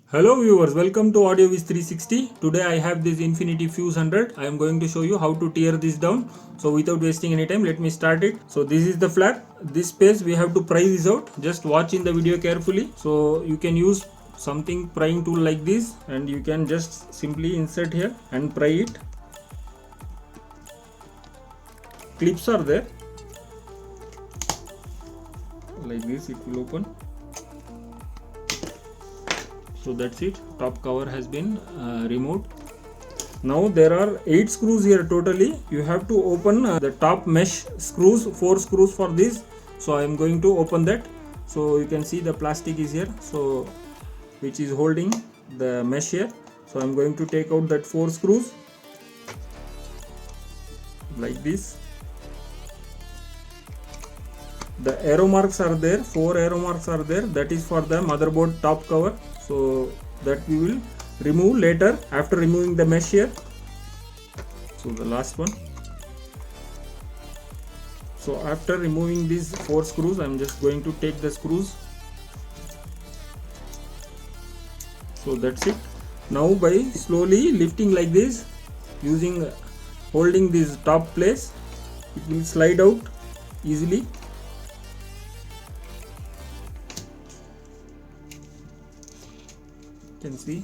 Hello viewers, welcome to AudioViz 360. Today I have this Infinity FUZE 100. I am going to show you how to tear this down. So without wasting any time, let me start it. So this is the flag. This space we have to pry this out. Just watch in the video carefully. So you can use something prying tool like this and you can just simply insert here and pry it. Clips are there. Like this it will open. So that's it, top cover has been removed. Now there are 8 screws here totally. You have to open the top mesh screws, 4 screws for this. So I am going to open that. So you can see the plastic is here, so which is holding the mesh here. So I am going to take out that 4 screws like this. The arrow marks are there, 4 arrow marks are there. That is for the motherboard top cover. So that we will remove later after removing the mesh here. So the last one. So after removing these 4 screws, I am just going to take the screws. So that's it. Now by slowly lifting like this, using holding this top place, it will slide out easily. You can see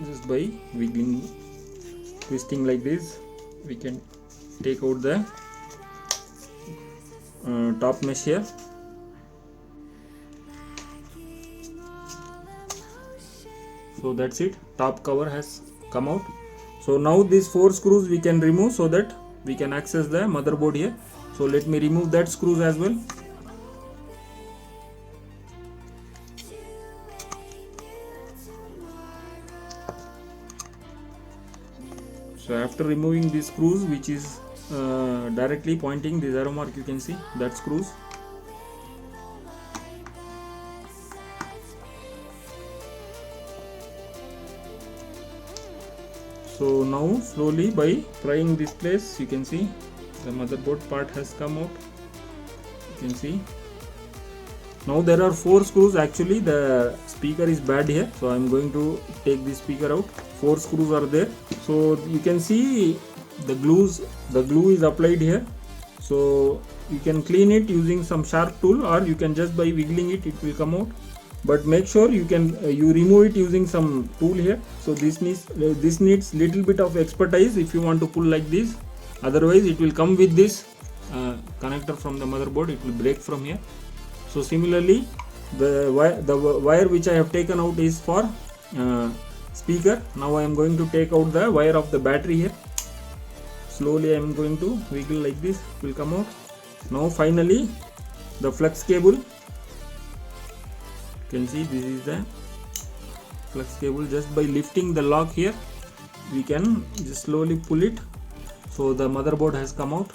just by wiggling, twisting like this, we can take out the top mesh here. So that's it, top cover has come out. So now these 4 screws we can remove so that we can access the motherboard here. So let me remove that screws as well. So after removing these screws, which is directly pointing this arrow mark, you can see that screws. So now slowly by prying this place, you can see the motherboard part has come out. You can see. Now there are 4 screws. Actually the speaker is bad here, so I am going to take this speaker out. 4 screws are there. So you can see the glue is applied here. So you can clean it using some sharp tool, or you can just by wiggling it will come out. But make sure you remove it using some tool here. So this needs little bit of expertise if you want to pull like this. Otherwise it will come with this connector from the motherboard. It will break from here. So similarly, the wire which I have taken out is for speaker. Now I am going to take out the wire of the battery here. Slowly I am going to wiggle like this, it will come out. Now finally the flux cable. You can see this is the flux cable. Just by lifting the lock here, we can just slowly pull it. So the motherboard has come out.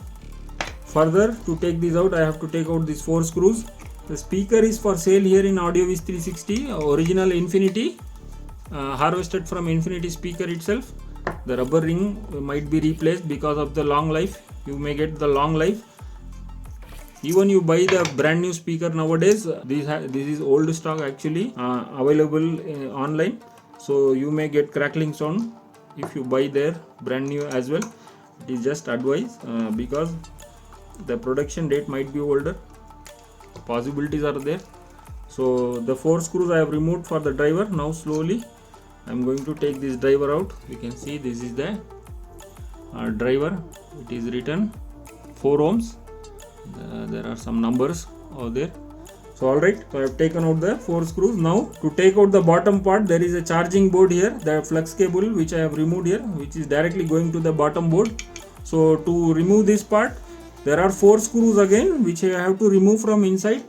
Further, to take this out, I have to take out these 4 screws. The speaker is for sale here in AudioViz 360, original Infinity, harvested from Infinity speaker itself. The rubber ring might be replaced because of the long life. You may get the long life. Even you buy the brand new speaker nowadays, this is old stock actually, available online. So you may get crackling sound if you buy their brand new as well. It is just advice because the production date might be older. Possibilities are there. So the 4 screws I have removed for the driver. Now slowly I am going to take this driver out. You can see this is the driver. It is written 4 ohms. There are some numbers over there. So alright, so I have taken out the 4 screws. Now to take out the bottom part, there is a charging board here, the flux cable which I have removed here, which is directly going to the bottom board. So to remove this part, there are 4 screws again which I have to remove from inside.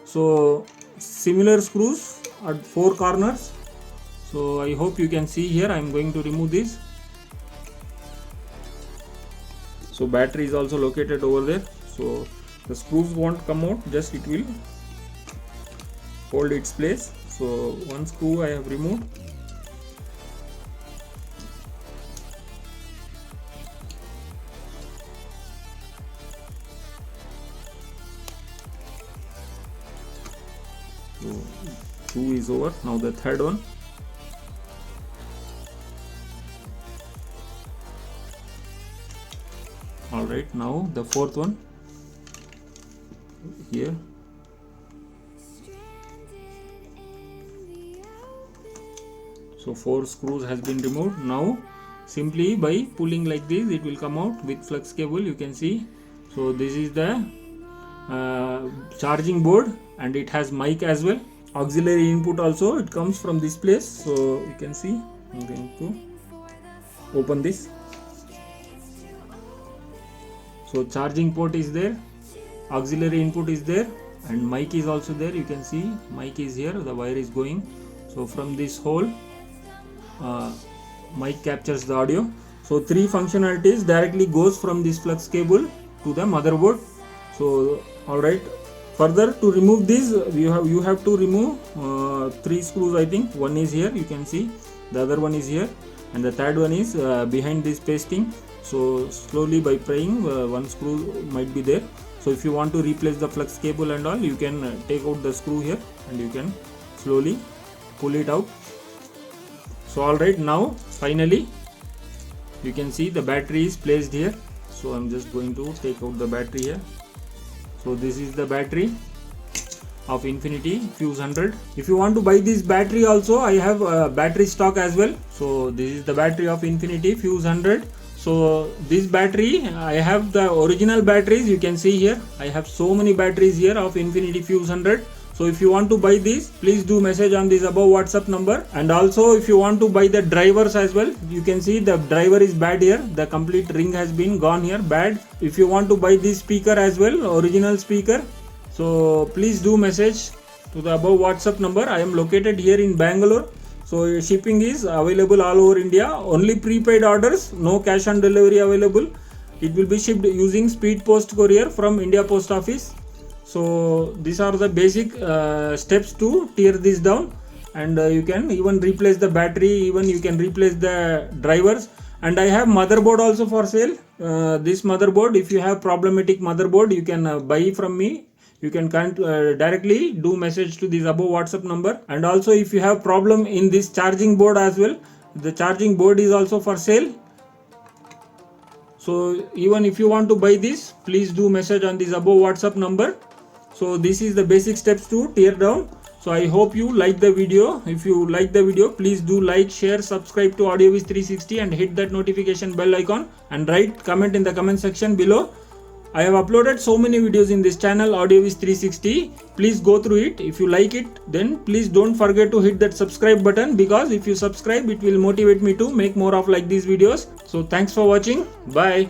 So similar screws at 4 corners. So I hope you can see here. I am going to remove this. So battery is also located over there. So the screws won't come out, just it will hold its place. So one screw I have removed. So 2 two is over. Now the third one. Alright, now the fourth one here. So 4 screws has been removed. Now simply by pulling like this, it will come out with flux cable, you can see. So this is the charging board, and it has mic as well. Auxiliary input also, it comes from this place. So you can see, I'm going to open this. So charging port is there, auxiliary input is there, and mic is also there. You can see mic is here, the wire is going. So from this hole, mic captures the audio. So 3 functionalities directly goes from this flux cable to the motherboard. So alright, further to remove this, you have to remove 3 screws. I think one is here, you can see, the other one is here, and the third one is behind this pasting. So slowly by praying, one screw might be there. So if you want to replace the flux cable and all, you can take out the screw here and you can slowly pull it out. So alright, now finally you can see the battery is placed here. So I'm just going to take out the battery here. So this is the battery of Infinity FUZE 100. If you want to buy this battery also, I have battery stock as well. So this is the battery of Infinity FUZE 100. So this battery, I have the original batteries, you can see here. I have so many batteries here of Infinity FUZE 100. So if you want to buy this, please do message on this above WhatsApp number. And also if you want to buy the drivers as well, you can see the driver is bad here. The complete ring has been gone here, bad. If you want to buy this speaker as well, original speaker, so please do message to the above WhatsApp number. I am located here in Bangalore. So shipping is available all over India. Only prepaid orders, no cash on delivery available. It will be shipped using speed post courier from India Post Office. So these are the basic steps to tear this down, and you can even replace the battery, even you can replace the drivers. And I have motherboard also for sale. This motherboard, if you have problematic motherboard, you can buy from me. You can directly do message to this above WhatsApp number. And also if you have problem in this charging board as well, the charging board is also for sale. So even if you want to buy this, please do message on this above WhatsApp number. So this is the basic steps to tear down. So I hope you like the video. If you like the video, please do like, share, subscribe to AudioViz 360 and hit that notification bell icon, and write comment in the comment section below. I have uploaded so many videos in this channel, AudioViz 360. Please go through it. If you like it, then please don't forget to hit that subscribe button, because if you subscribe, it will motivate me to make more of like these videos. So thanks for watching. Bye.